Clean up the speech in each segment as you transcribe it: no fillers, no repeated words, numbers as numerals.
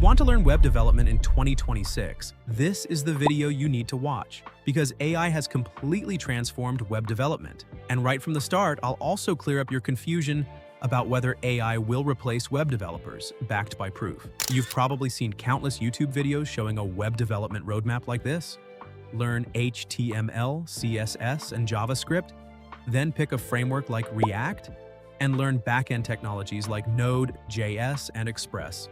want to learn web development in 2026, this is the video you need to watch, because AI has completely transformed web development. And right from the start, I'll also clear up your confusion about whether AI will replace web developers, backed by proof. You've probably seen countless YouTube videos showing a web development roadmap like this. Learn HTML, CSS, and JavaScript, then pick a framework like React, and learn backend technologies like Node, JS, and Express.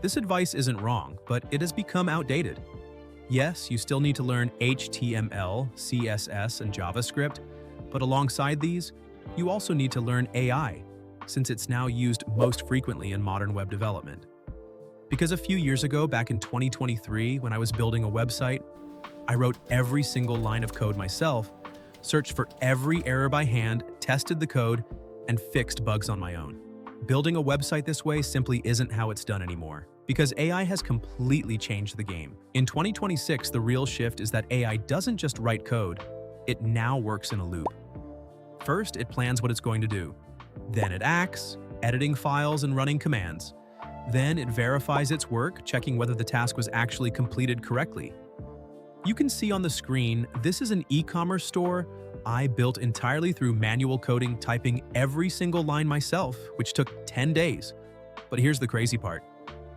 This advice isn't wrong, but it has become outdated. Yes, you still need to learn HTML, CSS, and JavaScript, but alongside these, you also need to learn AI, since it's now used most frequently in modern web development. Because a few years ago, back in 2023, when I was building a website, I wrote every single line of code myself, searched for every error by hand, tested the code, and fixed bugs on my own. Building a website this way simply isn't how it's done anymore, because AI has completely changed the game. In 2026, the real shift is that AI doesn't just write code, it now works in a loop. First, it plans what it's going to do. Then it acts, editing files and running commands. Then it verifies its work, checking whether the task was actually completed correctly. You can see on the screen, this is an e-commerce store I built entirely through manual coding, typing every single line myself, which took 10 days. But here's the crazy part.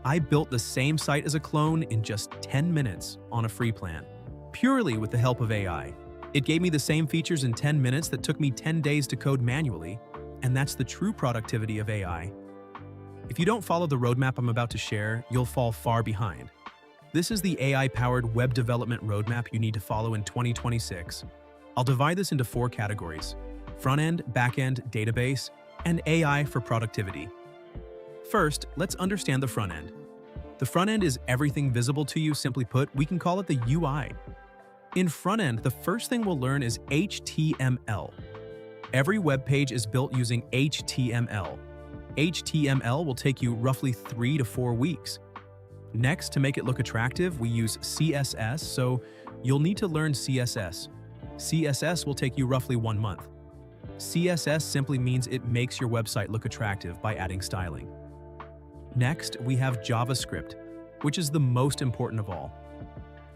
I built the same site as a clone in just 10 minutes on a free plan, purely with the help of AI. It gave me the same features in 10 minutes that took me 10 days to code manually, and that's the true productivity of AI. If you don't follow the roadmap I'm about to share, you'll fall far behind. This is the AI-powered web development roadmap you need to follow in 2026. I'll divide this into 4 categories: front-end, back-end, database, and AI for productivity. First, let's understand the front end. The front end is everything visible to you. Simply put, we can call it the UI. In front end, the first thing we'll learn is HTML. Every web page is built using HTML. HTML will take you roughly 3 to 4 weeks. Next, to make it look attractive, we use CSS, so you'll need to learn CSS. CSS will take you roughly 1 month. CSS simply means it makes your website look attractive by adding styling. Next, we have JavaScript, which is the most important of all.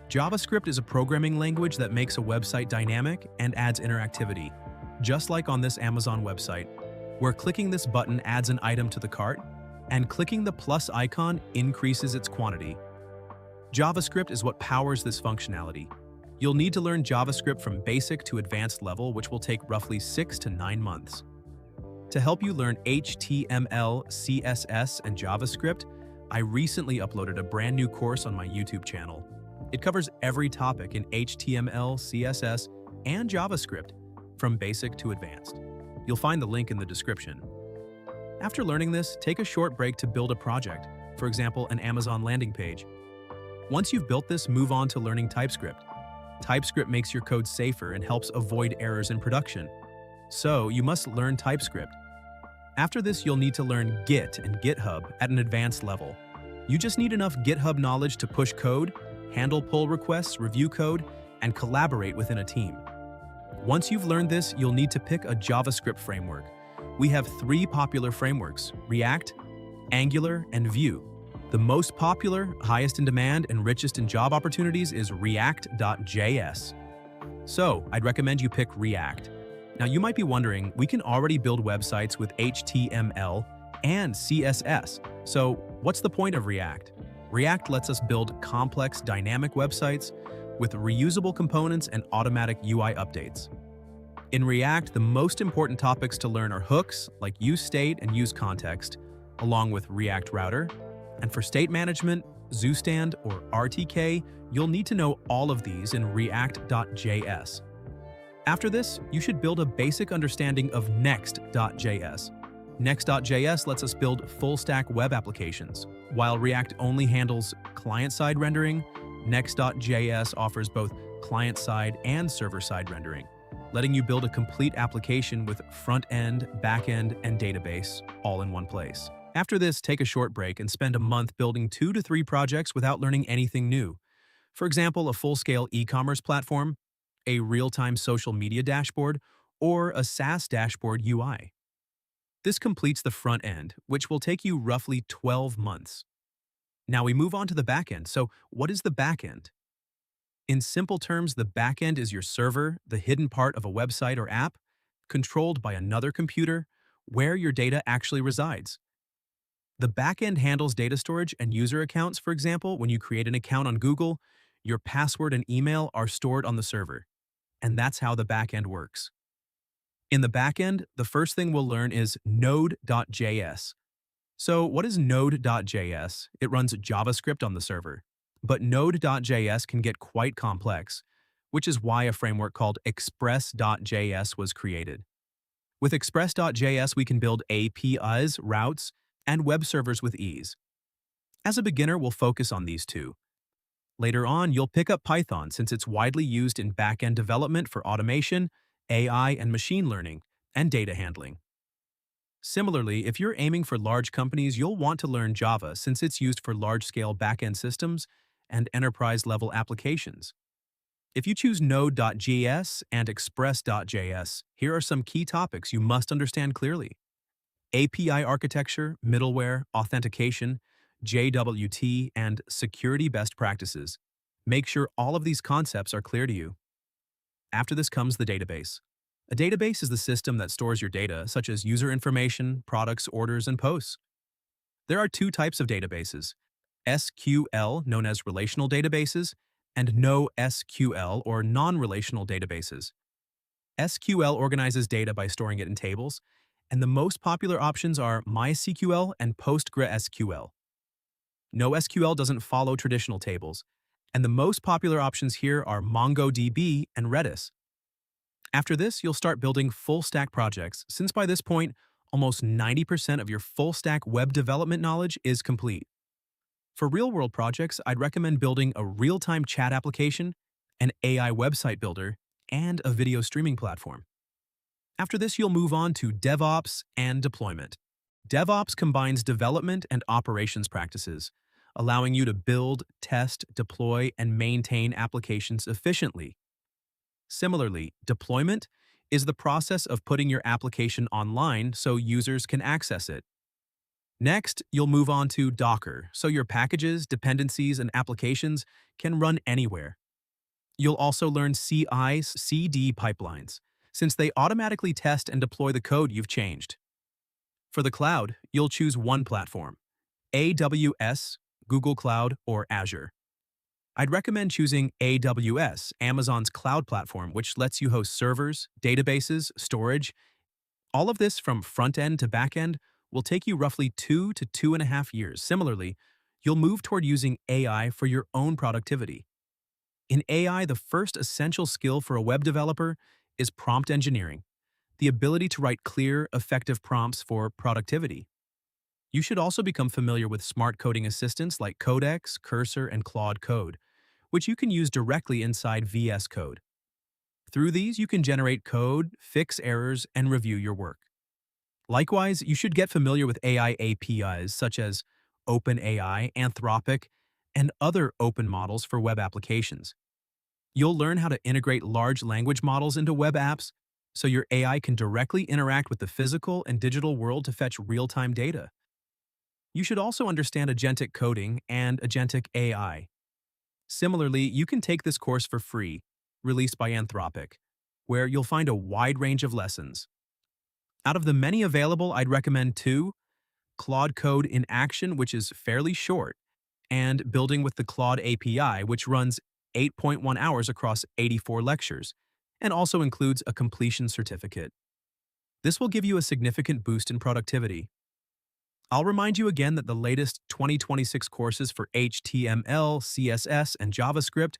JavaScript is a programming language that makes a website dynamic and adds interactivity, just like on this Amazon website, where clicking this button adds an item to the cart, and clicking the plus icon increases its quantity. JavaScript is what powers this functionality. You'll need to learn JavaScript from basic to advanced level, which will take roughly 6 to 9 months. To help you learn HTML, CSS, and JavaScript, I recently uploaded a brand new course on my YouTube channel. It covers every topic in HTML, CSS, and JavaScript, from basic to advanced. You'll find the link in the description. After learning this, take a short break to build a project, for example, an Amazon landing page. Once you've built this, move on to learning TypeScript. TypeScript makes your code safer and helps avoid errors in production. So, you must learn TypeScript. After this, you'll need to learn Git and GitHub at an advanced level. You just need enough GitHub knowledge to push code, handle pull requests, review code, and collaborate within a team. Once you've learned this, you'll need to pick a JavaScript framework. We have 3 popular frameworks: React, Angular, and Vue. The most popular, highest in demand, and richest in job opportunities is React.js. So, I'd recommend you pick React. Now, you might be wondering, we can already build websites with HTML and CSS. So, what's the point of React? React lets us build complex, dynamic websites with reusable components and automatic UI updates. In React, the most important topics to learn are hooks, like useState and useContext, along with React Router. And for state management, ZooStand, or RTK, you'll need to know all of these in React.js. After this, you should build a basic understanding of Next.js. Next.js lets us build full-stack web applications. While React only handles client-side rendering, Next.js offers both client-side and server-side rendering, letting you build a complete application with front-end, back-end, and database all in one place. After this, take a short break and spend a month building 2 to 3 projects without learning anything new. For example, a full-scale e-commerce platform, a real-time social media dashboard, or a SaaS dashboard UI. This completes the front end, which will take you roughly 12 months. Now we move on to the backend. So what is the backend? In simple terms, the backend is your server, the hidden part of a website or app, controlled by another computer, where your data actually resides. The backend handles data storage and user accounts. For example, when you create an account on Google, your password and email are stored on the server. And that's how the backend works. In the backend, the first thing we'll learn is Node.js. So what is Node.js? It runs JavaScript on the server. But Node.js can get quite complex, which is why a framework called Express.js was created. With Express.js, we can build APIs, routes, and web servers with ease. As a beginner, we'll focus on these two. Later on, you'll pick up Python since it's widely used in backend development for automation, AI and machine learning, and data handling. Similarly, if you're aiming for large companies, you'll want to learn Java since it's used for large-scale backend systems and enterprise-level applications. If you choose Node.js and Express.js, here are some key topics you must understand clearly. API architecture, middleware, authentication, JWT, and security best practices. Make sure all of these concepts are clear to you. After this comes the database. A database is the system that stores your data, such as user information, products, orders, and posts. There are two types of databases: SQL, known as relational databases, and NoSQL, or non-relational databases. SQL organizes data by storing it in tables, and the most popular options are MySQL and PostgreSQL. NoSQL doesn't follow traditional tables, and the most popular options here are MongoDB and Redis. After this, you'll start building full-stack projects, since by this point, almost 90% of your full-stack web development knowledge is complete. For real-world projects, I'd recommend building a real-time chat application, an AI website builder, and a video streaming platform. After this, you'll move on to DevOps and deployment. DevOps combines development and operations practices, allowing you to build, test, deploy, and maintain applications efficiently. Similarly, deployment is the process of putting your application online so users can access it. Next, you'll move on to Docker, so your packages, dependencies, and applications can run anywhere. You'll also learn CI/CD pipelines, since they automatically test and deploy the code you've changed. For the cloud, you'll choose one platform: AWS, Google Cloud, or Azure. I'd recommend choosing AWS, Amazon's cloud platform, which lets you host servers, databases, storage. All of this from front-end to back-end will take you roughly 2 to 2.5 years. Similarly, you'll move toward using AI for your own productivity. In AI, the first essential skill for a web developer is prompt engineering, the ability to write clear, effective prompts for productivity. You should also become familiar with smart coding assistants like Codex, Cursor, and Claude Code, which you can use directly inside VS Code. Through these, you can generate code, fix errors, and review your work. Likewise, you should get familiar with AI APIs such as OpenAI, Anthropic, and other open models for web applications. You'll learn how to integrate large language models into web apps so your AI can directly interact with the physical and digital world to fetch real-time data. You should also understand agentic coding and agentic AI. Similarly, you can take this course for free, released by Anthropic, where you'll find a wide range of lessons. Out of the many available, I'd recommend two: Claude Code in Action, which is fairly short, and Building with the Claude API, which runs 8.1 hours across 84 lectures, and also includes a completion certificate. This will give you a significant boost in productivity. I'll remind you again that the latest 2026 courses for HTML, CSS, and JavaScript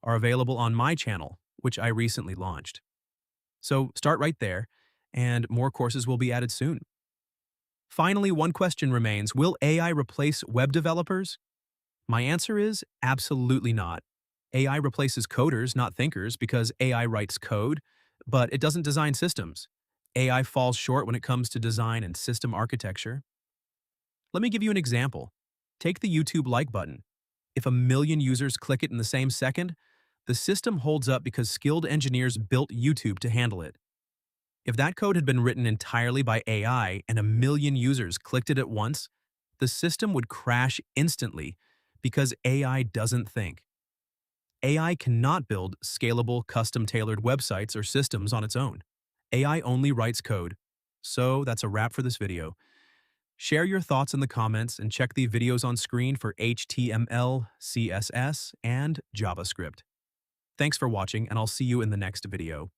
are available on my channel, which I recently launched. So start right there, and more courses will be added soon. Finally, one question remains: will AI replace web developers? My answer is absolutely not. AI replaces coders, not thinkers, because AI writes code, but it doesn't design systems. AI falls short when it comes to design and system architecture. Let me give you an example. Take the YouTube like button. If 1 million users click it in the same second, the system holds up because skilled engineers built YouTube to handle it. If that code had been written entirely by AI and 1 million users clicked it at once, the system would crash instantly Because AI doesn't think. AI cannot build scalable, custom-tailored websites or systems on its own. AI only writes code. So that's a wrap for this video. Share your thoughts in the comments and check the videos on screen for HTML, CSS, and JavaScript. Thanks for watching, and I'll see you in the next video.